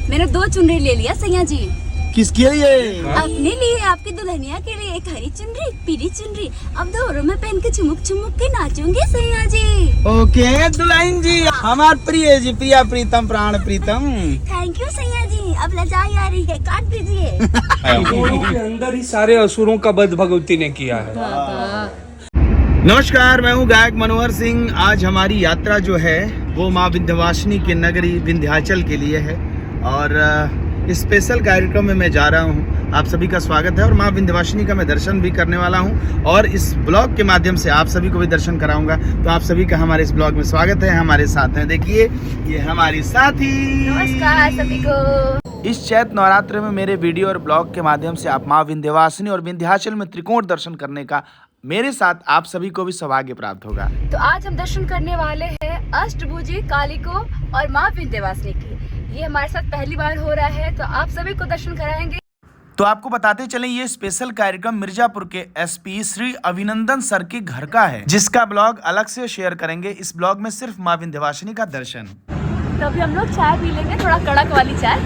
मैंने 2 चुनरी ले लिया सैया जी। किसके लिए? अपने लिए, आपकी दुल्हनिया के लिए। एक हरी चुनरी, पीली चुनरी। अब दोनों में पहन के चुमुक चुमुक के नाचूंगी सैया जी। ओके दुल्हन जी, हमार प्रिय जी, प्रिया प्रीतम प्राण प्रीतम। थैंक यू सैया जी। अब लजाई आ रही है, काट दीजिए। दोनों के अंदर ही सारे असुरों का वध भगवती ने किया है। नमस्कार, मैं हूँ गायक मनोहर सिंह। आज हमारी यात्रा जो है वो माँ विंध्यवासिनी की नगरी विंध्याचल के लिए है और इस स्पेशल कार्यक्रम में मैं जा रहा हूँ। आप सभी का स्वागत है और माँ विंध्यवासिनी का मैं दर्शन भी करने वाला हूँ और इस ब्लॉग के माध्यम से आप सभी को भी दर्शन कराऊंगा। तो आप सभी का हमारे इस ब्लॉग में स्वागत है। हमारे साथ हैं, देखिए ये हमारी साथी। नमस्कार सभी को। इस चैत नवरात्र में मेरे वीडियो और ब्लॉग के माध्यम से आप माँ विंध्यवासिनी और विंध्याचल में त्रिकोण दर्शन करने का मेरे साथ आप सभी को भी सौभाग्य प्राप्त होगा। तो आज हम दर्शन करने वाले हैं अष्टभुजी काली को और माँ विंध्यवासिनी की। ये हमारे साथ पहली बार हो रहा है, तो आप सभी को दर्शन कराएंगे। तो आपको बताते चलें, ये स्पेशल कार्यक्रम मिर्जापुर के एसपी श्री अभिनंदन सर के घर का है, जिसका ब्लॉग अलग से शेयर करेंगे। इस ब्लॉग में सिर्फ माँ विंध्यवासिनी का दर्शन। तो अभी हम लोग चाय पी लेंगे, थोड़ा कड़क वाली चाय।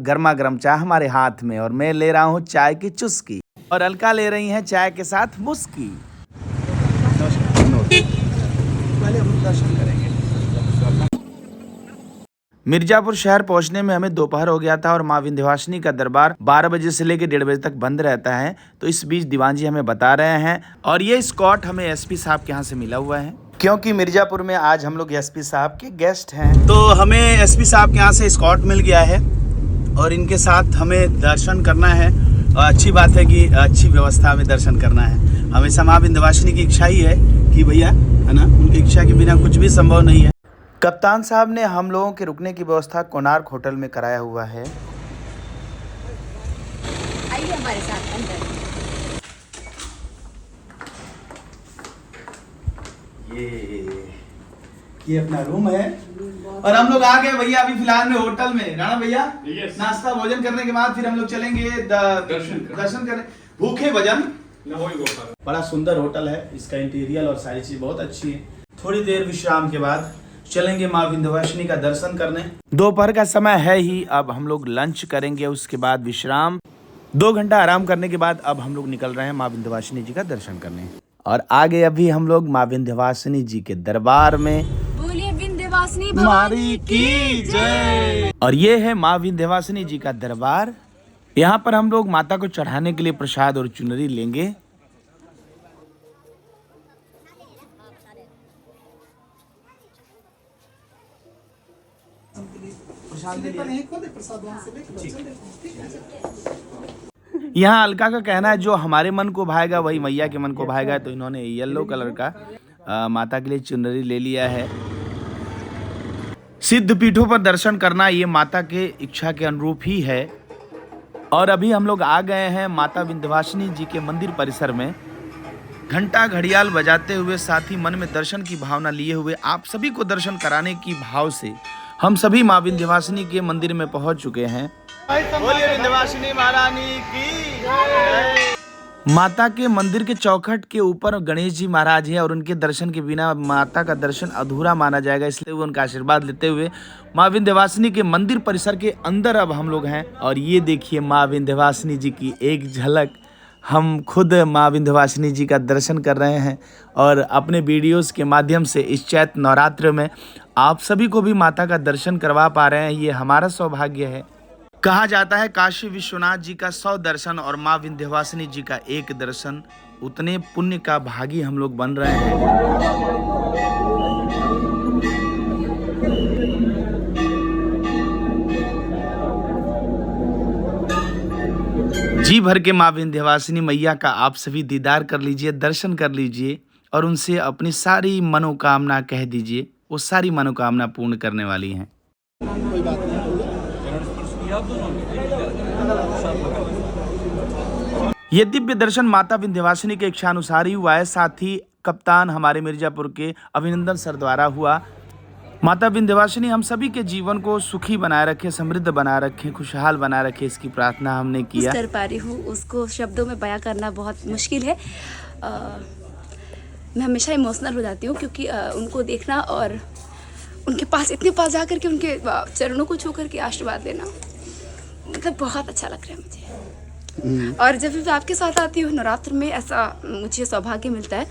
गर्मा गर्म चाय हमारे हाथ में और मैं ले रहा हूँ चाय की चुस्की और अलका ले रही है चाय के साथ मुस्की। पहले हम दर्शन करेंगे। मिर्जापुर शहर पहुंचने में हमें दोपहर हो गया था और माँ विंध्यवासिनी का दरबार 12 बजे से लेकर 1:30 बजे तक बंद रहता है। तो इस बीच दीवान जी हमें बता रहे हैं और ये स्कॉट हमें एसपी साहब के यहाँ से मिला हुआ है, क्योंकि मिर्जापुर में आज हम लोग एसपी साहब के गेस्ट हैं। तो हमें एसपी साहब के यहाँ से स्कॉट मिल गया है और इनके साथ हमें दर्शन करना है। अच्छी बात है कि अच्छी व्यवस्था में दर्शन करना है। हमेशा माँ विंध्यवासिनी की इच्छा ही है कि भैया, है ना, उनकी इच्छा के बिना कुछ भी संभव नहीं है। कप्तान साहब ने हम लोगों के रुकने की व्यवस्था कोणार्क होटल में कराया हुआ है। आइए हमारे साथ अंदर। ये अपना रूम है और हम लोग आ गए भैया अभी फिलहाल में होटल में। राणा भैया, नाश्ता भोजन करने के बाद फिर हम लोग चलेंगे दर्शन करने। भूखे भजन। बड़ा सुंदर होटल है, इसका इंटीरियर और सारी चीज बहुत अच्छी है। थोड़ी देर विश्राम के बाद चलेंगे माँ विंध्यवासिनी का दर्शन करने। दोपहर का समय है ही, अब हम लोग लंच करेंगे, उसके बाद विश्राम। 2 घंटा आराम करने के बाद अब हम लोग निकल रहे हैं माँ विंध्यवासिनी जी का दर्शन करने और आगे अभी हम लोग माँ विंध्यवासिनी जी के दरबार में। बोलिए विंध्यवासिनी भवानी की जय। और ये है माँ विंध्यवासिनी जी का दरबार। यहाँ पर हम लोग माता को चढ़ाने के लिए प्रसाद और चुनरी लेंगे। यहाँ अलका का कहना है जो हमारे मन को भाएगा वही मैया के मन को भाएगा। तो इन्होंने येलो कलर का माता के लिए चुनरी ले लिया है। सिद्ध पीठों पर दर्शन करना ये माता के इच्छा के अनुरूप ही है। और अभी हम लोग आ गए हैं माता विंध्यवासिनी जी के मंदिर परिसर में। घंटा घड़ियाल बजाते हुए, साथ ही मन में दर्शन की भावना लिए हुए, आप सभी को दर्शन कराने की भाव से हम सभी माँ विंध्यवासिनी के मंदिर में पहुंच चुके हैं। बोलिए विंध्यवासिनी महारानी की जय। माता के मंदिर के चौखट के ऊपर गणेश जी महाराज हैं और उनके दर्शन के बिना माता का दर्शन अधूरा माना जाएगा, इसलिए वो उनका आशीर्वाद लेते हुए माँ विंध्यवासिनी के मंदिर परिसर के अंदर अब हम लोग हैं। और ये देखिए माँ विंध्यवासिनी जी की एक झलक। हम खुद माँ विंध्यवासिनी जी का दर्शन कर रहे हैं और अपने वीडियोस के माध्यम से इस चैत नवरात्र में आप सभी को भी माता का दर्शन करवा पा रहे हैं। ये हमारा सौभाग्य है। कहा जाता है काशी विश्वनाथ जी का 100 दर्शन और माँ विंध्यवासिनी जी का 1 दर्शन, उतने पुण्य का भागी हम लोग बन रहे हैं। जी भर के माँ विंध्यवासिनी मैया का आप सभी दीदार कर लीजिए, दर्शन कर लीजिए और उनसे अपनी सारी मनोकामना कह दीजिए। वो सारी मनोकामना पूर्ण करने वाली हैं। ये दिव्य दर्शन माता विंध्यवासिनी के इच्छा अनुसार ही हुआ है। साथ ही कप्तान हमारे मिर्जापुर के अभिनंदन सर द्वारा हुआ। माता विंध्यवासिनी हम सभी के जीवन को सुखी बनाए रखे, समृद्ध बनाए रखे, खुशहाल बनाए रखे, इसकी प्रार्थना हमने किया। कर पा रही हूँ, उसको शब्दों में बयां करना बहुत मुश्किल है। मैं हमेशा इमोशनल हो जाती हूँ क्योंकि उनको देखना और उनके पास इतने पास जा करके उनके चरणों को छू करके आशीर्वाद लेना, मतलब बहुत अच्छा लग रहा है मुझे। और जब भी आपके साथ आती हूँ नवरात्र में, ऐसा मुझे सौभाग्य मिलता है,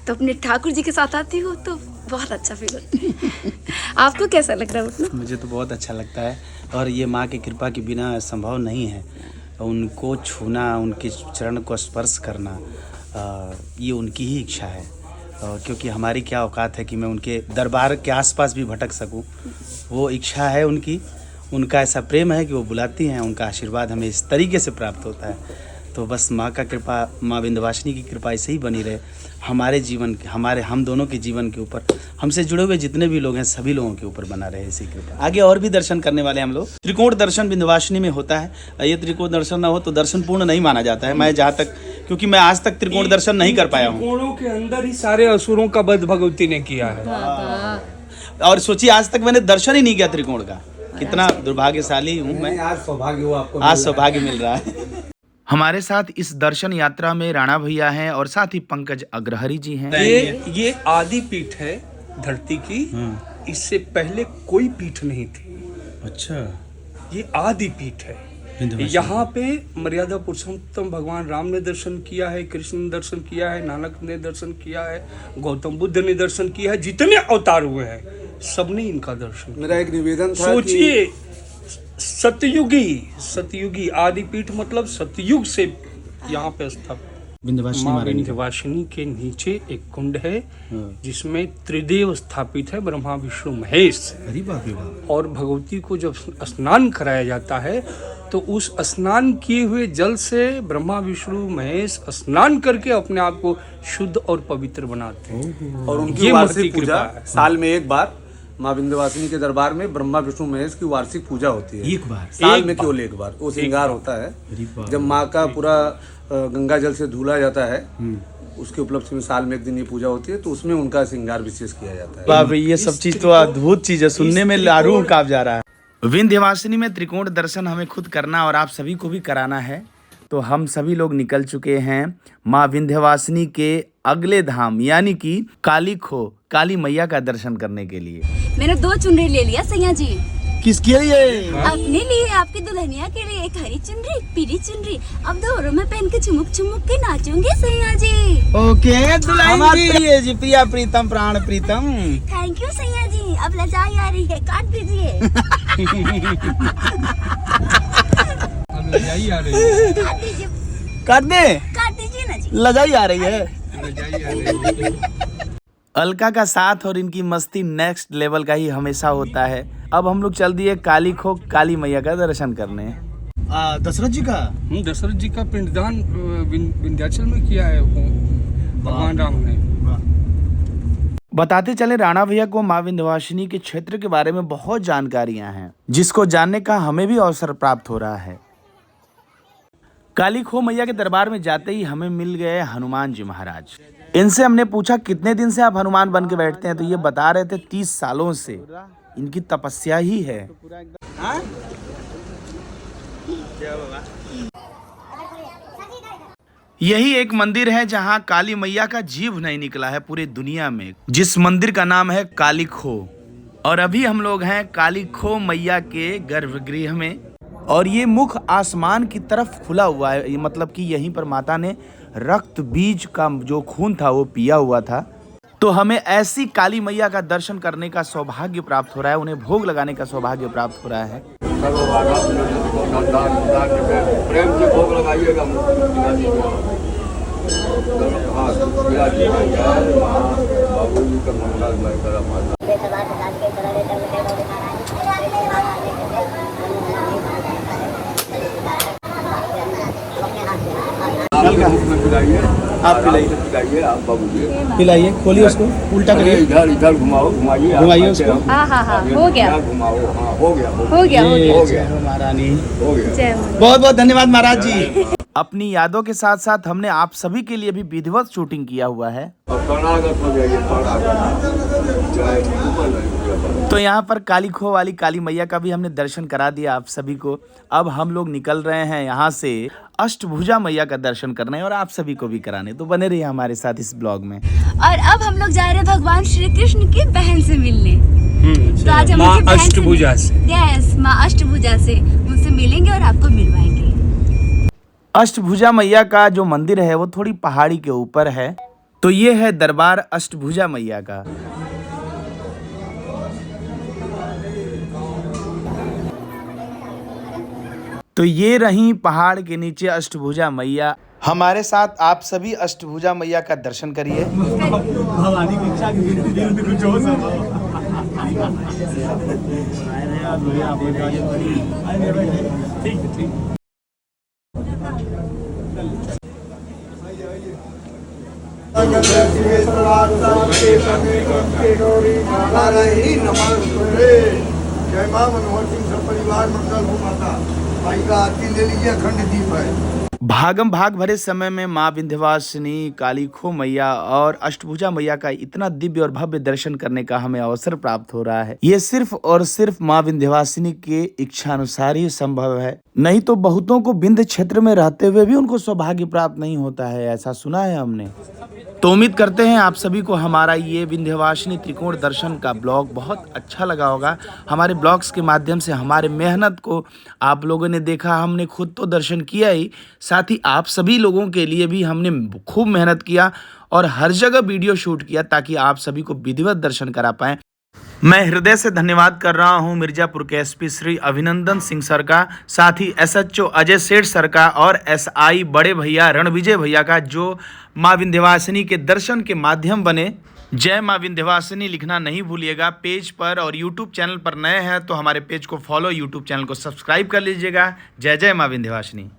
तो अपने ठाकुर जी के साथ आती हूँ तो बहुत अच्छा फील होता है। आपको कैसा लग रहा है उतना? मुझे तो बहुत अच्छा लगता है, और ये माँ की कृपा के बिना संभव नहीं है। उनको छूना, उनके चरण को स्पर्श करना, ये उनकी ही इच्छा है। क्योंकि हमारी क्या औकात है कि मैं उनके दरबार के आसपास भी भटक सकूं। वो इच्छा है उनकी, उनका ऐसा प्रेम है कि वो बुलाती हैं, उनका आशीर्वाद हमें इस तरीके से प्राप्त होता है। तो बस माँ का कृपा, माँ विंध्यवासिनी की कृपा ऐसे ही बनी रहे हमारे जीवन, हम दोनों के जीवन के ऊपर, हमसे जुड़े हुए जितने भी लोग हैं सभी लोगों के ऊपर बना रहे इसी कृपा। आगे और भी दर्शन करने वाले हम लोग। त्रिकोण दर्शन विंध्यवासिनी में होता है। ये त्रिकोण दर्शन ना हो तो दर्शन पूर्ण नहीं माना जाता है। मैं जहाँ तक, क्योंकि मैं आज तक त्रिकोण दर्शन नहीं कर पाया हूँ। त्रिकोणों के अंदर ही सारे असुरों का वध भगवती ने किया है। और सोचिए आज तक मैंने दर्शन ही नहीं किया त्रिकोण का। कितना दुर्भाग्यशाली हूँ मैं। आज सौभाग्य हुआ आपको, आज सौभाग्य मिल रहा है। हमारे साथ इस दर्शन यात्रा में राणा भैया हैं और साथ ही पंकज अग्रहरी जी हैं। ये आदि पीठ है धरती की। इससे पहले कोई पीठ नहीं थी। अच्छा, ये आदि पीठ है। यहाँ पे मर्यादा पुरुषोत्तम भगवान राम ने दर्शन किया है, कृष्ण ने दर्शन किया है, नानक ने दर्शन किया है, गौतम बुद्ध ने दर्शन किया है। जितने अवतार हुए हैं सबने इनका दर्शन किया। मेरा एक निवेदन था, सोचिए, सतयुगी आदि पीठ, मतलब सतयुग से यहाँ पे स्थापित माँ विंध्यवासिनी के नीचे एक कुंड है जिसमें त्रिदेव स्थापित है, ब्रह्मा विष्णु महेश। और भगवती को जब स्नान कराया जाता है तो उस स्नान किए हुए जल से ब्रह्मा विष्णु महेश स्नान करके अपने आप को शुद्ध और पवित्र बनाते हैं। और उनकी वार्षिक पूजा साल में एक बार माँ विंध्यवासिनी के दरबार में ब्रह्मा विष्णु महेश की वार्षिक पूजा होती है। एक बार साल में केवल एक बार वो श्रृंगार होता है। जब माँ का पूरा गंगा जल से धुला जाता है, उसके उपलक्ष्य में साल में एक दिन ये पूजा होती है, तो उसमें उनका श्रृंगार विशेष किया जाता है। बाप रे, ये सब चीज तो अद्भुत चीज है, सुनने में रूह कांप जा रहा है। विंध्यवासिनी में त्रिकोण दर्शन हमें खुद करना और आप सभी को भी कराना है, तो हम सभी लोग निकल चुके हैं माँ विंध्यवासिनी के अगले धाम यानी कि काली मैया का दर्शन करने के लिए। मैंने 2 चुनरी ले लिया सैया जी। किसके लिए? अपने लिए, आपकी दुल्हनिया के लिए। एक हरी चुनरी, एक पीली चुनरी। अब दोनों में पहन के चुमुक के नाचूंगी सैया जी। ओके दुल्हन जी, प्रिया प्रीतम प्राण प्रीतम। थैंक यू सैया जी। अब लजाई आ रही है, काट दीजिए। काट दे, काट दीजिए ना जी। लजाई आ रही है। अलका का साथ और इनकी मस्ती नेक्स्ट लेवल का ही हमेशा होता है। अब हम लोग चल दिए काली मैया का दर्शन करने। दशरथ जी का, दशरथ जी का पिंडदान विंध्याचल में किया है भगवान राम ने। बताते चले राणा भैया को माँ विंध्यवासिनी के क्षेत्र के बारे में बहुत जानकारियां हैं, जिसको जानने का हमें भी अवसर प्राप्त हो रहा है। काली खो मैया के दरबार में जाते ही हमें मिल गए हनुमान जी महाराज। इनसे हमने पूछा कितने दिन से आप हनुमान बन के बैठते हैं, तो ये बता रहे थे 30 सालों से इनकी तपस्या ही है। यही एक मंदिर है जहां काली मैया का जीव नहीं निकला है पूरी दुनिया में, जिस मंदिर का नाम है काली खो। और अभी हम लोग हैं काली खो मैया के गर्भगृह में, और ये मुख आसमान की तरफ खुला हुआ है। ये मतलब कि यहीं पर माता ने रक्त बीज का जो खून था वो पिया हुआ था। तो हमें ऐसी काली मैया का दर्शन करने का सौभाग्य प्राप्त हो रहा है, उन्हें भोग लगाने का सौभाग्य प्राप्त हो रहा है। प्रेम से भोग लगाइएगा। आप पिलाइए, आप बाबू जी पिलाइए, खोलिए उसको, उल्टा करिए, इधर घुमाइए उसको। हाँ, हो गया, घुमाओ। हाँ, हो गया। महारानी हो गया। बहुत बहुत धन्यवाद महाराज जी। अपनी यादों के साथ साथ हमने आप सभी के लिए भी विधिवत शूटिंग किया हुआ है। तो यहाँ पर काली खो वाली काली मैया का भी हमने दर्शन करा दिया आप सभी को। अब हम लोग निकल रहे हैं यहाँ से अष्टभुजा मैया का दर्शन करने और आप सभी को भी कराने। तो बने रहिए हमारे साथ इस ब्लॉग में। और अब हम लोग जा रहे हैं भगवान श्री कृष्ण की बहन से मिलने। तो आज हम माँ उनकी बहन से- अष्टभुजा से। यस, माँ अष्टभुजा से उनसे मिलेंगे और आपको मिलवाएंगे। अष्टभुजा मैया का जो मंदिर है वो थोड़ी पहाड़ी के ऊपर है। तो ये है दरबार अष्टभुजा मैया का। तो ये रही पहाड़ के नीचे अष्टभुजा मैया। हमारे साथ आप सभी अष्टभुजा मैया का दर्शन करिए। जय मां मनोहर सिंह सब परिवार मंगल हो माता। भाई का आरती ले लीजिए, अखंड दीप है। भागम भाग भरे समय में माँ विंध्यवासिनी, काली खो मैया और अष्टभुजा मैया का इतना दिव्य और भव्य दर्शन करने का हमें अवसर प्राप्त हो रहा है। ये सिर्फ और सिर्फ माँ विंध्यवासिनी के इच्छानुसार ही संभव है, नहीं तो बहुतों को विंध्य क्षेत्र में रहते हुए भी उनको सौभाग्य प्राप्त नहीं होता है, ऐसा सुना है हमने। तो उम्मीद करते हैं आप सभी को हमारा ये विंध्यवासिनी त्रिकोण दर्शन का ब्लॉग बहुत अच्छा लगा होगा। हमारे ब्लॉग्स के माध्यम से हमारे मेहनत को आप लोगों ने देखा, हमने खुद तो दर्शन किया ही, साथ ही आप सभी लोगों के लिए भी हमने खूब मेहनत किया और हर जगह वीडियो शूट किया ताकि आप सभी को विधिवत दर्शन करा पाएं। मैं हृदय से धन्यवाद कर रहा हूं मिर्जापुर के एसपी श्री अभिनंदन सिंह सर का, साथ ही एसएचओ अजय सेठ सर का और एसआई बड़े भैया रणविजय भैया का, जो माँ विंध्यवासिनी के दर्शन के माध्यम बने। जय माँ विंध्यवासिनी लिखना नहीं भूलिएगा पेज पर, और यूट्यूब चैनल पर नए हैं तो हमारे पेज को फॉलो, यूट्यूब चैनल को सब्सक्राइब कर लीजिएगा। जय जय माँ विंध्यवासिनी।